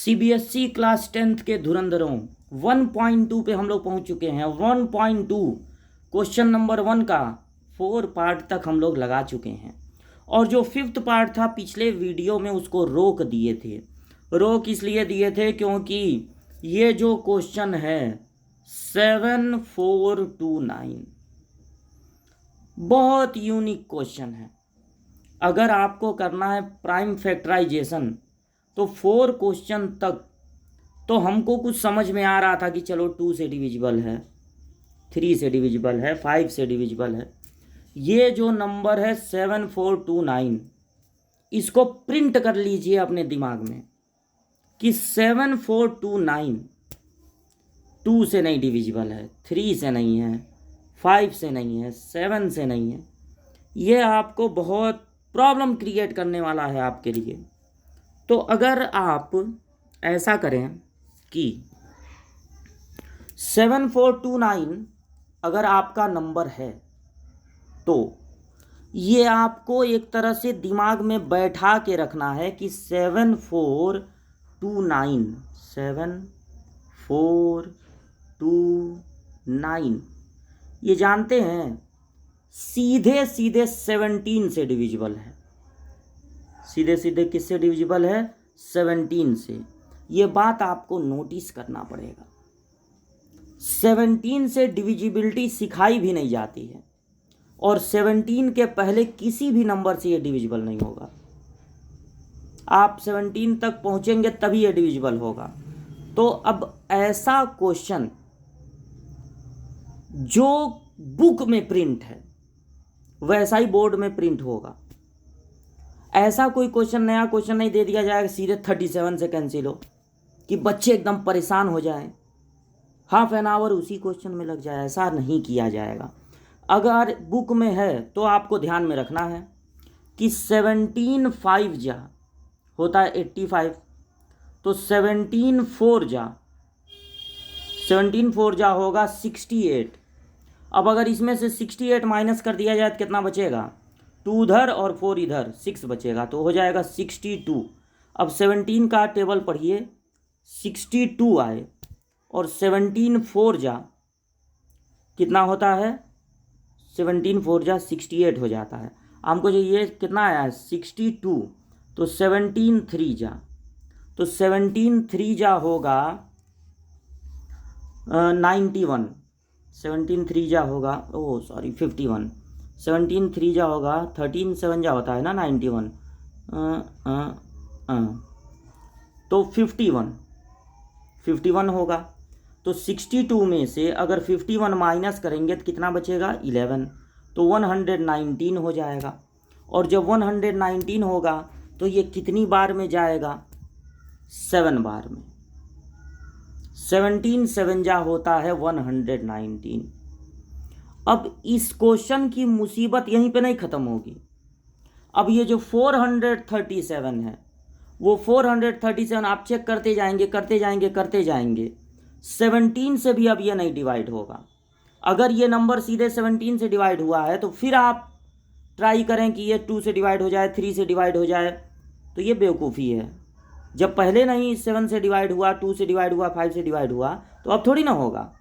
CBSE class 10th के धुरंधरों 1.2 पे हम लोग पहुंच चुके हैं। 1.2 क्वेश्चन नंबर 1 का 4 पार्ट तक हम लोग लगा चुके हैं और जो 5th पार्ट था पिछले वीडियो में उसको रोक दिए थे। रोक इसलिए दिए थे क्योंकि ये जो क्वेश्चन है 7429 बहुत यूनिक क्वेश्चन है। अगर आपको करना है प्राइम फैक्टराइजेशन तो 4 क्वेश्चन तक तो हमको कुछ समझ में आ रहा था कि चलो 2 से डिविजिबल है, 3 से डिविजिबल है, 5 से डिविजिबल है। ये जो नंबर है 7429 इसको प्रिंट कर लीजिए अपने दिमाग में कि 7429 2 से नहीं डिविजिबल है, 3 से नहीं है, 5 से नहीं है, 7 से नहीं है। ये आपको बहुत प्रॉब्लम क्रिएट करने वाला है आपके लिए। तो अगर आप ऐसा करें कि 7429 अगर आपका नंबर है तो ये आपको एक तरह से दिमाग में बैठा के रखना है कि 7429 ये जानते हैं सीधे सीधे 17 से डिविजिबल है। सीधे सीधे किससे डिविजिबल है? 17 से। ये बात आपको नोटिस करना पड़ेगा। 17 से डिविजिबिलिटी सिखाई भी नहीं जाती है और 17 के पहले किसी भी नंबर से ये डिविजिबल नहीं होगा। आप 17 तक पहुंचेंगे तभी ये डिविजिबल होगा। तो अब ऐसा क्वेश्चन जो बुक में प्रिंट है वैसा ही बोर्ड में प्रिंट होगा। ऐसा कोई क्वेश्चन नया क्वेश्चन नहीं दे दिया जाएगा सीधे 37 से कैंसिल हो कि बच्चे एकदम परेशान हो जाएं, हाफ एन आवर उसी क्वेश्चन में लग जाए। ऐसा नहीं किया जाएगा। अगर बुक में है तो आपको ध्यान में रखना है कि 17 5 जा होता है 85, तो 17 4 जा होगा 68। अब अगर इसमें से 68 माइनस कर दिया जाए तो कितना बचेगा? 2 उधर और 4 इधर, 6 बचेगा, तो हो जाएगा 62। अब 17 का टेबल पढ़िए, 62 आए और 17 4 जा कितना होता है? 17 4 जा 68 हो जाता है। हमको जो ये कितना आया है 62, तो 17 3 जा, तो 17 3 जा होगा 91। 17 3 जा होगा 51। 17 3 जा होगा 13 7 जा होता है ना 91, तो 51 होगा। तो 62 में से अगर 51 माइनस करेंगे तो कितना बचेगा? 11, तो 119 हो जाएगा। और जब 119 होगा तो ये कितनी बार में जाएगा? 7 बार में। 17 7 जा होता है 119। अब इस क्वेश्चन की मुसीबत यहीं पे नहीं ख़त्म होगी। अब ये जो 437 है वो 437 आप चेक करते जाएंगे 17 से भी अब ये नहीं डिवाइड होगा। अगर ये नंबर सीधे 17 से डिवाइड हुआ है तो फिर आप ट्राई करें कि ये 2 से डिवाइड हो जाए, 3 से डिवाइड हो जाए, तो ये बेवकूफ़ी है। जब पहले नहीं 7 से डिवाइड हुआ, 2 से डिवाइड हुआ, 5 से डिवाइड हुआ, तो अब थोड़ी ना होगा।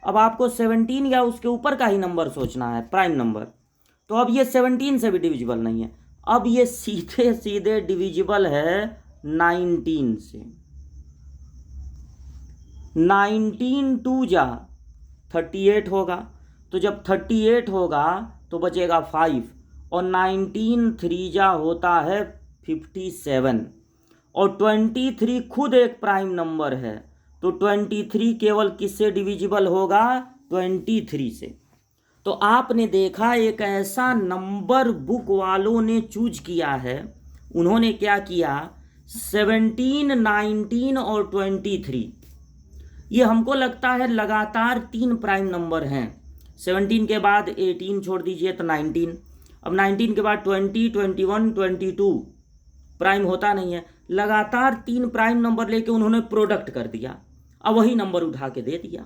अब आपको 17 या उसके ऊपर का ही नंबर सोचना है, प्राइम नंबर। तो अब ये 17 से भी डिविजिबल नहीं है। अब ये सीधे सीधे डिविजिबल है 19 से। 19 2 जा 38 होगा, तो जब 38 होगा तो बचेगा 5, और 19 3 जा होता है 57, और 23 खुद एक प्राइम नंबर है, तो 23 केवल किससे डिविजिबल होगा? 23 से। तो आपने देखा एक ऐसा नंबर बुक वालों ने चूज किया है। उन्होंने क्या किया? 17 19 और 23, ये हमको लगता है लगातार 3 प्राइम नंबर हैं। 17 के बाद 18 छोड़ दीजिए तो 19, अब 19 के बाद 20 21 22 प्राइम होता नहीं है। लगातार 3 प्राइम नंबर लेके उन्होंने प्रोडक्ट कर दिया, अब वही नंबर उठा के दे दिया।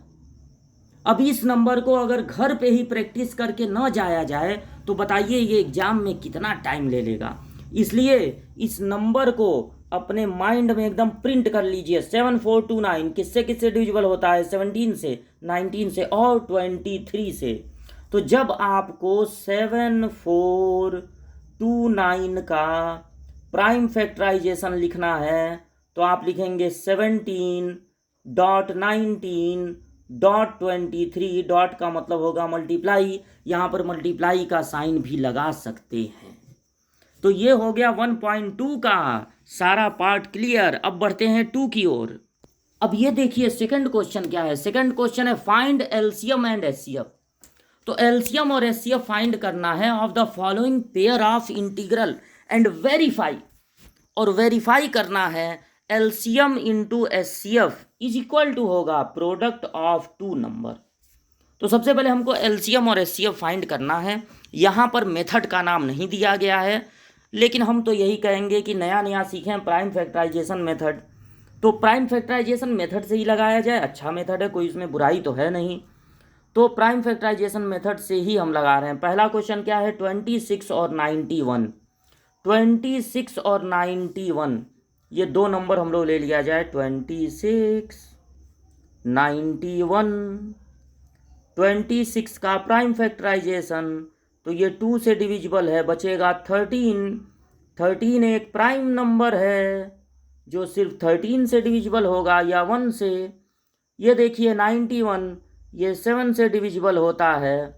अब इस नंबर को अगर घर पे ही प्रैक्टिस करके न जाया जाए तो बताइए ये एग्जाम में कितना टाइम ले लेगा। इसलिए इस नंबर को अपने माइंड में एकदम प्रिंट कर लीजिए। 7429 किससे किससे डिविजिबल होता है? 17 से, 19 से और 23 से। तो जब आपको 7429 का प्राइम फैक्टराइजेशन लिखना है तो आप लिखेंगे 17.19.23। डॉट का मतलब होगा मल्टीप्लाई, यहाँ पर मल्टीप्लाई का साइन भी लगा सकते हैं। तो ये हो गया 1.2 का सारा पार्ट क्लियर। अब बढ़ते हैं 2 की ओर। अब ये देखिए सेकंड क्वेश्चन क्या है। सेकंड क्वेश्चन है फाइंड एलसीएम एंड एचसीएफ। तो एलसीएम और एचसीएफ फाइंड करना है of the following pair of integral and verify, और वेरीफाई करना है LCM into HCF is equal to होगा प्रोडक्ट ऑफ टू नंबर। तो सबसे पहले हमको एलसीएम और एचसीएफ फाइंड करना है। यहाँ पर मेथड का नाम नहीं दिया गया है, लेकिन हम तो यही कहेंगे कि नया नया सीखें प्राइम फैक्टराइजेशन मेथड। तो प्राइम फैक्टराइजेशन मेथड से ही लगाया जाए, अच्छा मेथड है, कोई इसमें बुराई तो है नहीं। तो प्राइम फैक्टराइजेशन मेथड से ही हम लगा रहे हैं। पहला क्वेश्चन क्या है? 26 और 91। 26 और 91 ये दो नंबर हम लोग ले लिया जाए। 26, 91। 26 का प्राइम फैक्टराइजेशन तो ये 2 से डिविजिबल है, बचेगा 13। 13 एक प्राइम नंबर है जो सिर्फ 13 से डिविजिबल होगा या 1 से। ये देखिए 91 ये 7 से डिविजिबल होता है।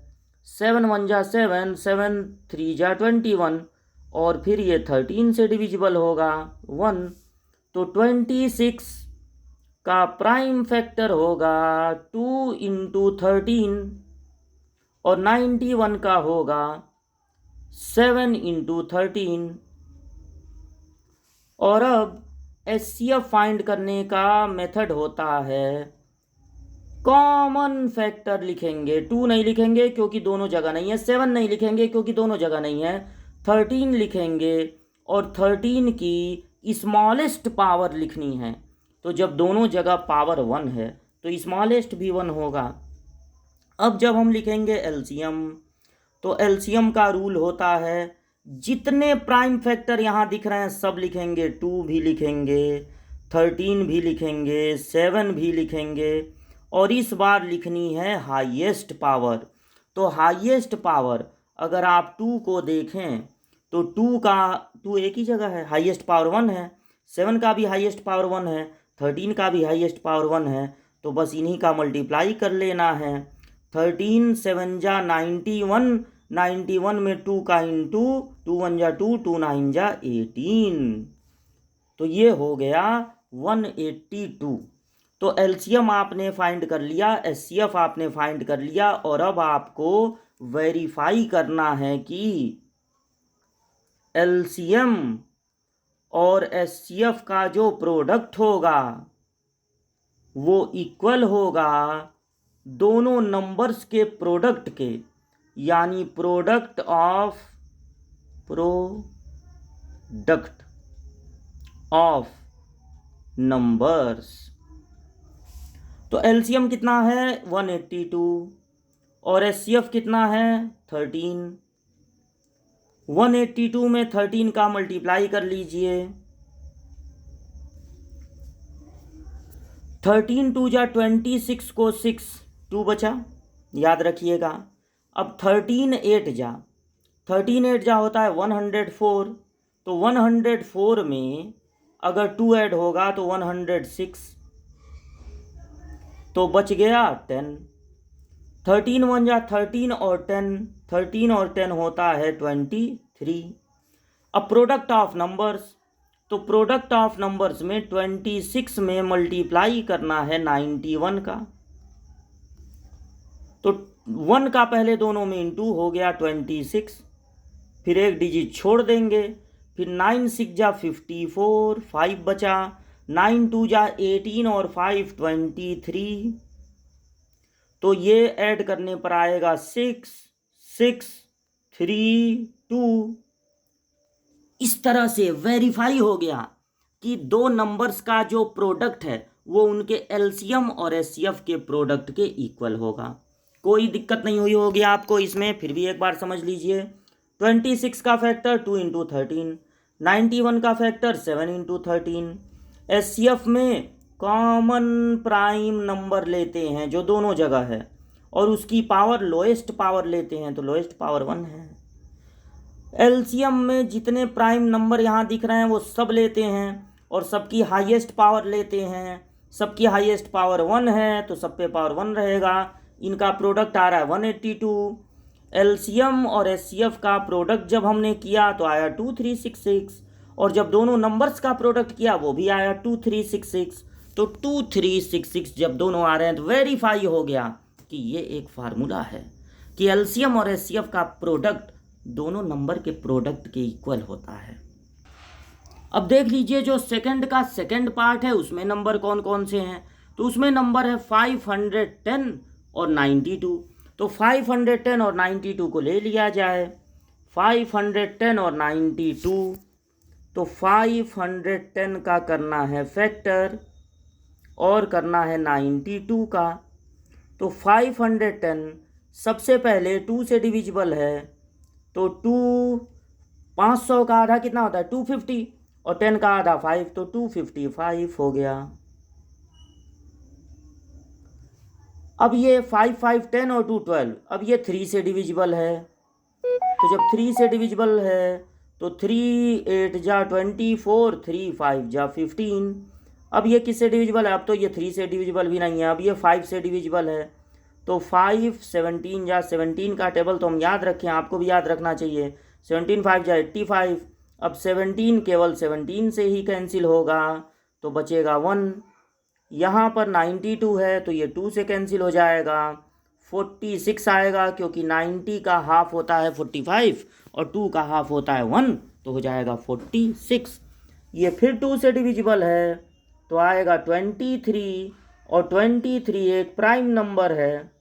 7 1 जा 7, 7 3 जा 21, और फिर ये 13 से डिविजिबल होगा 1। तो 26 का प्राइम फैक्टर होगा 2 इंटू 13 और 91 का होगा 7 इंटू 13। और अब एचसीएफ फाइंड करने का मेथड होता है कॉमन फैक्टर लिखेंगे। 2 नहीं लिखेंगे क्योंकि दोनों जगह नहीं है, 7 नहीं लिखेंगे क्योंकि दोनों जगह नहीं है, 13 लिखेंगे और 13 की स्मॉलेस्ट पावर लिखनी है। तो जब दोनों जगह पावर 1 है तो स्मॉलेस्ट भी 1 होगा। अब जब हम लिखेंगे एलसीएम तो एलसीएम का रूल होता है जितने प्राइम फैक्टर यहाँ दिख रहे हैं सब लिखेंगे। 2 भी लिखेंगे, 13 भी लिखेंगे, 7 भी लिखेंगे, और इस बार लिखनी है हाईएस्ट पावर। तो हाईएस्ट पावर अगर आप 2 को देखें तो 2 एक ही जगह है, हाईएस्ट पावर 1 है। 7 का भी हाईएस्ट पावर 1 है, 13 का भी हाईएस्ट पावर 1 है। तो बस इन्हीं का मल्टीप्लाई कर लेना है। 13 7 जा 91, 91 में 2 का इंटू, 2 1 जा 2, 2 9 जा 18। तो ये हो गया 182। तो एलसीएम आपने फाइंड कर लिया, एचसीएफ आपने फाइंड कर लिया, और अब आपको वेरीफाई करना है कि एलसीएम और एचसीएफ का जो प्रोडक्ट होगा वो इक्वल होगा दोनों नंबर्स के प्रोडक्ट के, यानी प्रोडक्ट ऑफ नंबर्स। तो एलसीएम कितना है? 182, और एचसीएफ कितना है? 13। 182 में 13 का मल्टीप्लाई कर लीजिए। 13 2 जा 26 को 6, 2 बचा, याद रखिएगा। अब 13 8 जा, 13 8 जा होता है 104। तो 104 में अगर 2 ऐड होगा तो 106, तो बच गया 10। 13 1 जा 13 और 10, 13 और 10 होता है 23। अब प्रोडक्ट ऑफ नंबर्स, तो प्रोडक्ट ऑफ नंबर्स में 26 में मल्टीप्लाई करना है 91 का। तो 1 का पहले दोनों में इंटू हो गया 26, फिर एक डिजिट छोड़ देंगे, फिर 9 6 जा 54, 5 बचा, 9 2 जा 18 और 5 23। तो ये ऐड करने पर आएगा 6 6 3 2। इस तरह से वेरीफाई हो गया कि दो नंबर्स का जो प्रोडक्ट है वो उनके एलसीएम और एचसीएफ के प्रोडक्ट के इक्वल होगा। कोई दिक्कत नहीं हुई होगी आपको इसमें, फिर भी एक बार समझ लीजिए। 26 का फैक्टर 2 इंटू 13, 91 का फैक्टर 7 इंटू 13। एचसीएफ में कॉमन प्राइम नंबर लेते हैं जो दोनों जगह है और उसकी पावर लोएस्ट पावर लेते हैं, तो लोएस्ट पावर 1 है। एलसीएम में जितने प्राइम नंबर यहाँ दिख रहे हैं वो सब लेते हैं और सबकी हाईएस्ट पावर लेते हैं। सबकी हाईएस्ट पावर 1 है तो सब पे पावर 1 रहेगा। इनका प्रोडक्ट आ रहा है 182। एलसीएम और एचसीएफ का प्रोडक्ट जब हमने किया तो आया 2366 और जब दोनों नंबर्स का प्रोडक्ट किया वो भी आया 2366। तो 2366 जब दोनों आ रहे हैं तो वेरीफाई हो गया कि ये एक फार्मूला है कि एलसीएम और एचसीएफ का प्रोडक्ट दोनों नंबर के प्रोडक्ट के इक्वल होता है। अब देख लीजिए जो सेकंड का सेकंड पार्ट है उसमें नंबर कौन कौन से हैं। तो उसमें नंबर है 510 और 92। तो 510 और 92 को ले लिया जाए। 510 और 92, तो 510 का करना है फैक्टर और करना है 92 का। तो 510 सबसे पहले 2 से डिविजिबल है, तो 500 का आधा कितना होता है 250 और 10 का आधा 5, तो 255 हो गया। अब ये 5 5 10 और 2 12, अब ये 3 से डिविजिबल है। तो जब 3 से डिविजिबल है तो 3 8 जा 24, 3 5 जा 15। अब ये किससे डिविजिबल है? अब तो ये 3 से डिविजिबल भी नहीं है, अब ये 5 से डिविजिबल है। तो 5 17 जा 17 का टेबल तो हम याद रखें, आपको भी याद रखना चाहिए। 17 5 जा 85। अब 17 केवल 17 से ही कैंसिल होगा तो बचेगा 1। यहाँ पर 92 है तो ये 2 से कैंसिल हो जाएगा। 46 आएगा क्योंकि 90 का हाफ होता है 45 और 2 का हाफ होता है 1, तो हो जाएगा 46। ये फिर 2 से डिविजिबल है तो आएगा 23 और 23 एक प्राइम नंबर है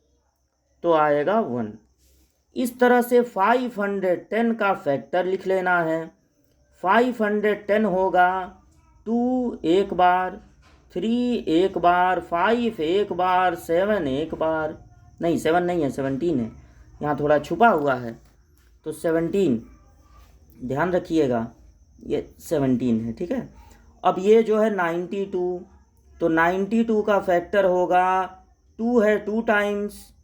तो आएगा 1। इस तरह से 510 का फैक्टर लिख लेना है। 510 होगा 2 एक बार, 3 एक बार, 5 एक बार, 7 एक बार, नहीं 7 नहीं है 17 है, यहाँ थोड़ा छुपा हुआ है तो 17 ध्यान रखिएगा, ये 17 है, ठीक है। अब ये जो है 92, तो 92 का फैक्टर होगा 2 है 2 टाइम्स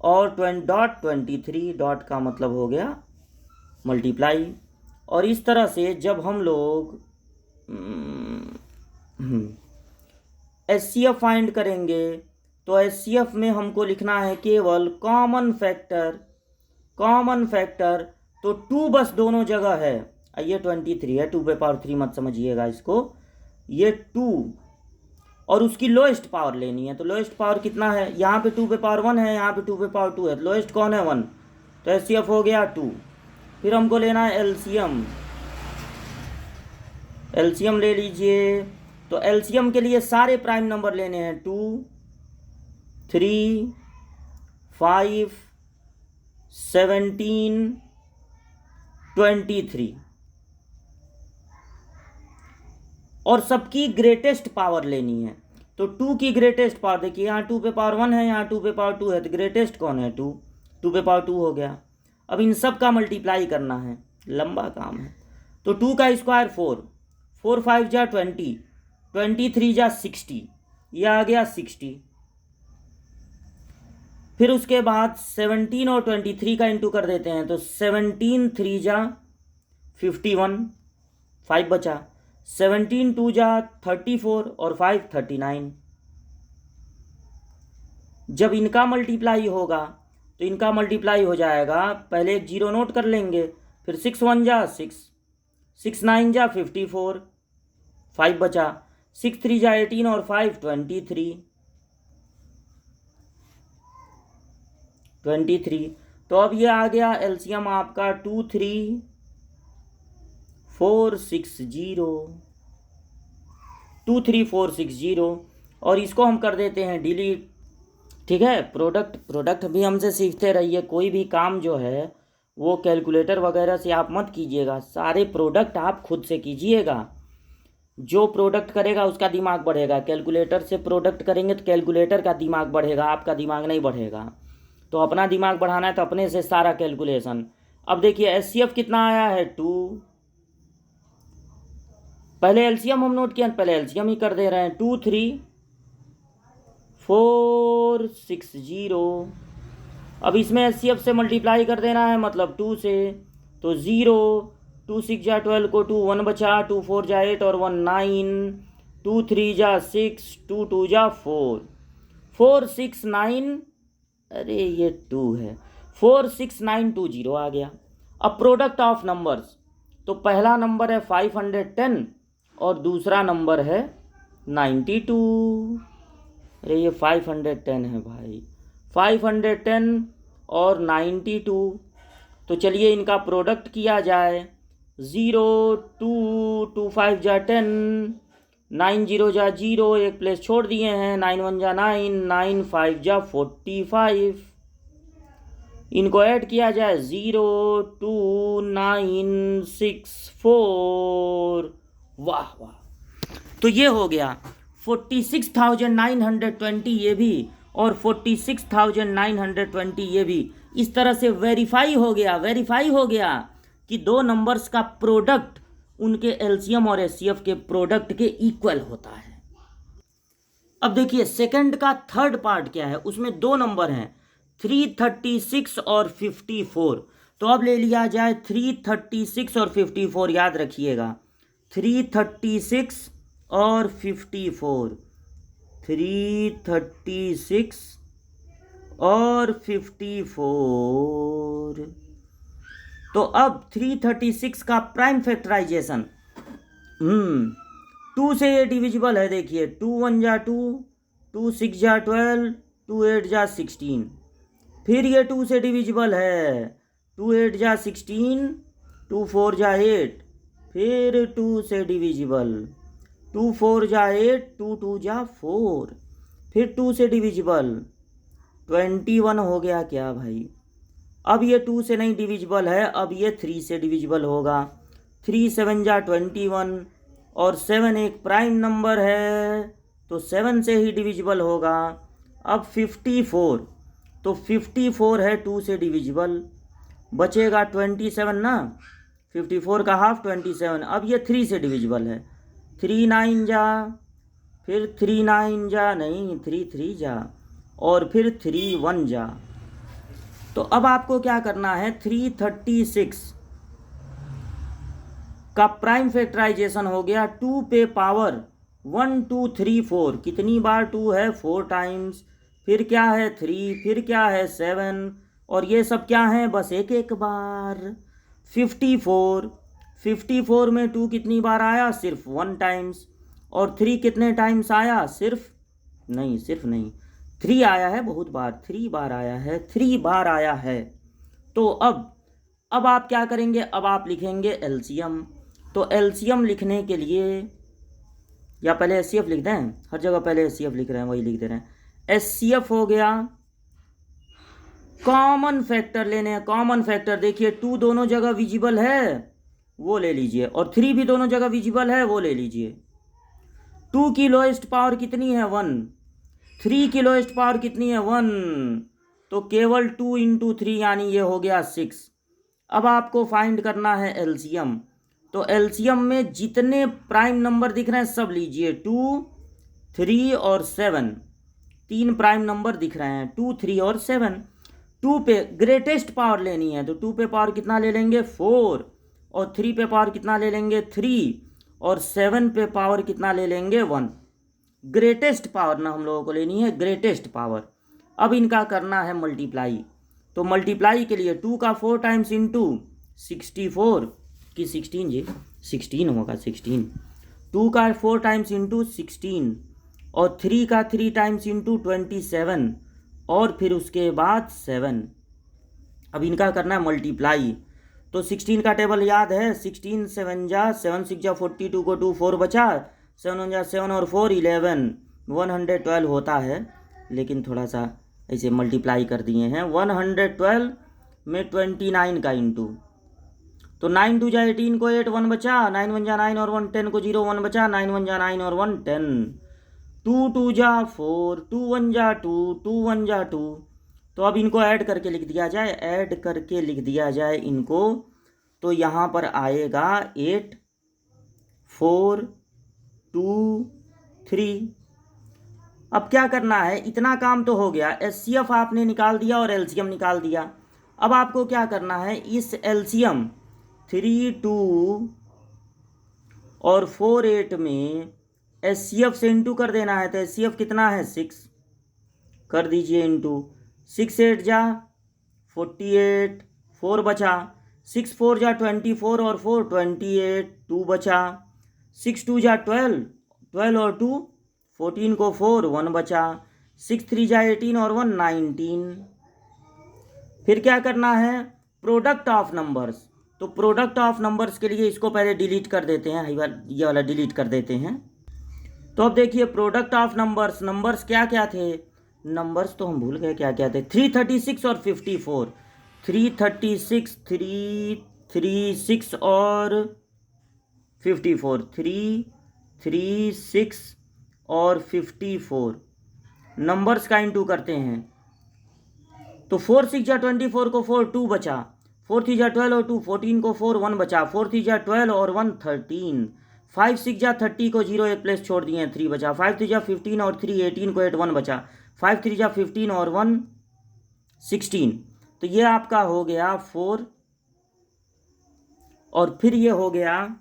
और 23 डॉट का मतलब हो गया मल्टीप्लाई। और इस तरह से जब हम लोग एचसीएफ फाइंड करेंगे तो एचसीएफ में हमको लिखना है केवल कॉमन फैक्टर। कॉमन फैक्टर तो 2 बस दोनों जगह है। ये 23 है, 2 पे पावर 3 मत समझिएगा इसको, ये 2 और उसकी लोएस्ट पावर लेनी है। तो लोएस्ट पावर कितना है? यहाँ पे 2 पे पावर 1 है, यहाँ पे 2 पे पावर 2 है, तो लोएस्ट कौन है 1, तो एचसीएफ हो गया 2। फिर हमको लेना है एलसीएम। एलसीएम ले लीजिए, तो एलसीएम के लिए सारे प्राइम नंबर लेने हैं 2 3 5 17 23 और सबकी ग्रेटेस्ट पावर लेनी है। तो 2 की ग्रेटेस्ट पावर देखिए, यहाँ 2 पे पावर 1 है, यहाँ 2 पे पावर 2 है, तो ग्रेटेस्ट कौन है 2, 2 पे पावर 2 हो गया। अब इन सब का मल्टीप्लाई करना है, लंबा काम है। तो 2 का स्क्वायर 4, 4 5 जा 20, 23 जा 60, यह आ गया 60। फिर उसके बाद 17 और 23 का इंटू कर देते हैं, तो 17 3 जा 51, 5 बचा, 17 2 जा 34 और 5 39। जब इनका मल्टीप्लाई होगा तो इनका मल्टीप्लाई हो जाएगा, पहले एक 0 नोट कर लेंगे, फिर 6 1 जा 6, 6 9 जा 54, 5 बचा, 6 3 जा 18 और 5 23। तो अब ये आ गया एलसीएम आपका 23460 और इसको हम कर देते हैं डिलीट, ठीक है। प्रोडक्ट भी हमसे सीखते रहिए। कोई भी काम जो है वो कैलकुलेटर वगैरह से आप मत कीजिएगा, सारे प्रोडक्ट आप खुद से कीजिएगा। जो प्रोडक्ट करेगा उसका दिमाग बढ़ेगा, कैलकुलेटर से प्रोडक्ट करेंगे तो कैलकुलेटर का दिमाग बढ़ेगा, आपका दिमाग नहीं बढ़ेगा। तो अपना दिमाग बढ़ाना है तो अपने से सारा कैलकुलेशन। अब देखिए एचसीएफ कितना आया है 2, पहले एलसीएम हम नोट किया, पहले एलसीएम ही कर दे रहे हैं। 2 3 4 6 0। अब इसमें एचसीएफ से मल्टीप्लाई कर देना है, मतलब 2 से, तो 0, 2 6 जा 12 को 2 1 बचा, 2 4 जा 8 और 1 9, 2 3 जा 6, 2 2 जा 4, 4 6 9, अरे ये 2 है, 4 6 9 2 0 आ गया। अब प्रोडक्ट ऑफ नंबर्स, तो पहला नंबर है 510 और दूसरा नंबर है 92। अरे ये 510 है भाई, 510 और 92। तो चलिए इनका प्रोडक्ट किया जाए। 0 2 2 5 जा 10, 9 0 जा 0, एक प्लेस छोड़ दिए हैं, 9 1 जा 9, 9 5 जा 45। इनको ऐड किया जाए, 0 2 9 6 4। वाह वाह, तो ये हो गया 46,920 ये भी और 46,920 ये भी। इस तरह से वेरीफाई हो गया कि दो नंबर्स का प्रोडक्ट उनके एलसीएम और एचसीएफ के प्रोडक्ट के इक्वल होता है। अब देखिए सेकंड का थर्ड पार्ट क्या है, उसमें दो नंबर हैं 336 और 54। तो अब ले लिया जाए 336 और 54, याद रखिएगा 336 और 54, 336 और 54। तो अब 336 का प्राइम फैक्टराइजेशन, 2 से ये डिविजिबल है, देखिए 2 1 जा 2, 2 6 जा 12, 2 8 जा 16। फिर ये 2 से डिविजिबल है, 2 8 जा 16, 2 4 जा 8। फिर 2 से डिविजिबल, 2 4 जा 8, 2 2 जा 4। फिर 2 से डिविजिबल, 21 हो गया क्या भाई। अब ये 2 से नहीं डिविजिबल है, अब ये 3 से डिविजिबल होगा, 3 7 जा 21 और 7 एक प्राइम नंबर है तो 7 से ही डिविजिबल होगा। अब 54, तो 54 है 2 से डिविजिबल, बचेगा 27 ना, 54 का हाफ 27। अब ये 3 से डिविजिबल है, 3 9 जा, फिर 3 9 जा नहीं 3 3 जा और फिर 3 1 जा। तो अब आपको क्या करना है, 336 का प्राइम फैक्टराइजेशन हो गया 2 पे पावर 1 2 3 4। कितनी बार 2 है, 4 टाइम्स। फिर क्या है 3, फिर क्या है 7 और ये सब क्या है, बस एक एक बार। 54 में 2 कितनी बार आया, सिर्फ 1 टाइम्स। और 3 कितने टाइम्स आया, सिर्फ नहीं 3 आया है, बहुत बार 3 बार आया है, 3 बार आया है। तो अब आप क्या करेंगे, अब आप लिखेंगे एलसीएम। तो एलसीएम लिखने के लिए, या पहले एचसीएफ लिख दें, हर जगह पहले एचसीएफ लिख रहे हैं, वही लिख दे रहे हैं। एचसीएफ हो गया, कॉमन फैक्टर लेने हैं, कॉमन फैक्टर देखिए 2 दोनों जगह विजिबल है वो ले लीजिए और 3 भी दोनों जगह विजिबल है वो ले लीजिए। 2 की लोएस्ट पावर कितनी है, 1। 3 की लोएस्ट पावर कितनी है, 1। तो केवल 2 × 3 यानी ये हो गया 6। अब आपको फाइंड करना है एलसीएम। तो एलसीएम में जितने प्राइम नंबर दिख रहे हैं सब लीजिए, 2 3 और 7, 3 प्राइम नंबर दिख रहे हैं, 2 3 और 7। 2 पे ग्रेटेस्ट पावर लेनी है तो 2 पे पावर कितना ले लेंगे, 4 और 3 पे पावर कितना ले लेंगे, 3 और 7 पे पावर कितना ले लेंगे, 1। ग्रेटेस्ट पावर ना हम लोगों को लेनी है, ग्रेटेस्ट पावर। अब इनका करना है मल्टीप्लाई। तो मल्टीप्लाई के लिए 2 का 4 टाइम्स इंटू 64 की 16 जी 16 होगा 16। 2 का 4 टाइम्स इंटू 16 और 3 का 3 टाइम्स इंटू 27 और फिर उसके बाद 7। अब इनका करना है मल्टीप्लाई। तो 16 का टेबल याद है, 16 7 जा 7 6 जा 42 को 2 4 बचा, 7 1 जा 7 और 4 11, 112 होता है, लेकिन थोड़ा सा ऐसे मल्टीप्लाई कर दिए हैं। 112 में 29 का इंटू, तो 9 2 जा 18 को 8 1 बचा, 9 1 जा 9 और 1 10 को 0 1 बचा, 9 1 जा 9 और 1 10, 2 2 जा 4, 2 1 जा 2, 2 1 जा 2। तो अब इनको ऐड करके लिख दिया जाए, इनको। तो यहाँ पर आएगा 8 4 2 3। अब क्या करना है, इतना काम तो हो गया, एचसीएफ आपने निकाल दिया और एलसीएम निकाल दिया। अब आपको क्या करना है, इस एलसीएम 3 2 और 4 8 में एचसीएफ से इंटू कर देना है। तो एचसीएफ कितना है, 6 कर दीजिए इंटू 6 8 जा 48, 4 बचा, 6 4 जा 24 और 4 28, 2 बचा, 6 2 जा 12, 12 और 2 14 को 4, 1 बचा, 6 3 जा 18 और 1 19। फिर क्या करना है, प्रोडक्ट ऑफ नंबर्स। तो प्रोडक्ट ऑफ नंबर्स के लिए इसको पहले डिलीट कर देते हैं, ये वाला डिलीट कर देते हैं। तो अब देखिए प्रोडक्ट ऑफ नंबर्स, नंबर्स क्या क्या थे, नंबर्स तो हम भूल गए क्या क्या थे, 336 और 54, 336 336 और 54, 336 और 54 नंबर्स का इंटू करते हैं। तो 4 6 जा 24 को 4, 2 बचा, 4 3 जा 12 और 2 14 को 4, 1 बचा, 4 3 जा 12 और 1 13, 5 6 जा 30 को 0 एक प्लेस छोड़ दिए 3 बचा, 5 3 जा 15 और 3 18 को 8, 1 बचा, 5 3 जा 15 और 1 16। तो ये आपका हो गया 4 और फिर ये हो गया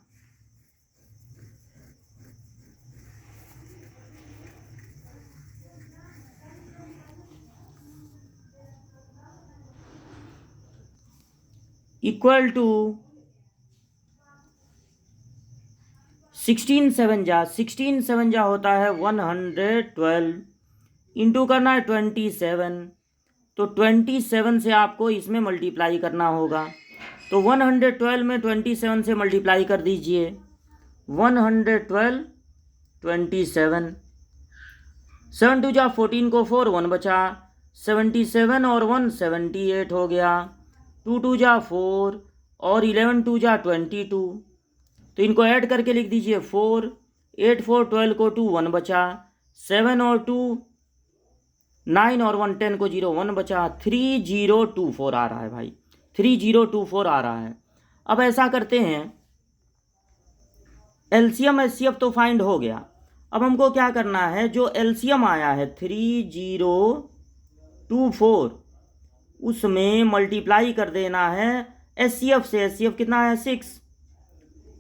इक्वल टू 16 7 जा होता है 112, इंटू करना है 27। तो 27 से आपको इसमें मल्टीप्लाई करना होगा। तो 112 में 27 से मल्टीप्लाई कर दीजिए, 112 27, 7 2 जा 14 को 4, 1 बचा, 77 और 1 78 हो गया, 2 2 जा 4 और 11 2 जा 22। तो इनको ऐड करके लिख दीजिए 4, 8 4 12 को 2, 1 बचा, 7 और 2 9 और 1 10 को 0, 1 बचा, 3024 आ रहा है भाई, 3024 आ रहा है। अब ऐसा करते हैं, एलसीएम एचसीएफ तो फाइंड हो गया। अब हमको क्या करना है, जो एलसीएम आया है 3024 उसमें मल्टीप्लाई कर देना है एचसीएफ से। एचसीएफ कितना है, 6।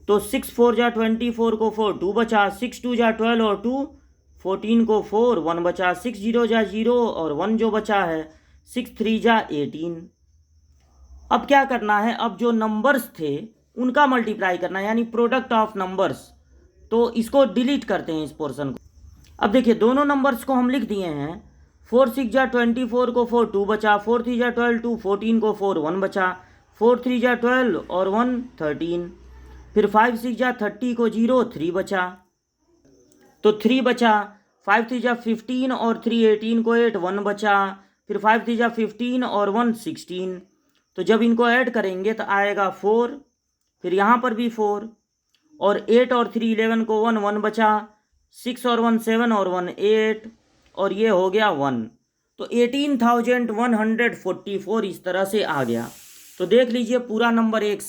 तो 6 4 जा 24 को 4, 2 बचा, 6 2 जा 12 और 2 14 को 4, 1 बचा, 6 0 जा 0 और 1 जो बचा है, 6 3 जा 18। अब क्या करना है, अब जो नंबर्स थे उनका मल्टीप्लाई करना है, यानी प्रोडक्ट ऑफ नंबर्स। तो इसको डिलीट करते हैं इस पोर्शन को। अब देखिए दोनों नंबर्स को हम लिख दिए हैं, 4 6 जा 24 को 4, 2 बचा, 4 3 जा 12 2 14 को 4, 1 बचा, 4 3 जा 12 और 1 13। फिर 5 6 जा 30 को 0, 3 बचा, तो 3 बचा, 5 3 जा 15 और 3 18 को 8, 1 बचा, फिर 5 3 जा 15 और 1 16। तो जब इनको ऐड करेंगे तो आएगा 4, फिर यहाँ पर भी 4 और 8 और 3 11 को 1, 1 बचा, 6 और 1 7 और 1 8 और ये हो गया 1। तो 18,144 इस तरह से आ गया। तो देख लीजिए पूरा नंबर एक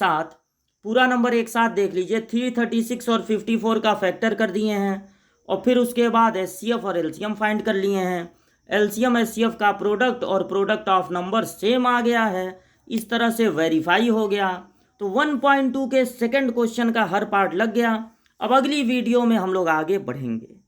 साथ देख लीजिए, 336 और 54 का फैक्टर कर दिए हैं और फिर उसके बाद एचसीएफ और एलसीएम फाइंड कर लिए हैं। एलसीएम एचसीएफ का प्रोडक्ट और प्रोडक्ट ऑफ नंबर सेम आ गया है, इस तरह से वेरीफाई हो गया। तो 1.2 के सेकंड क्वेश्चन का हर पार्ट लग गया। अब अगली वीडियो में हम लोग आगे बढ़ेंगे।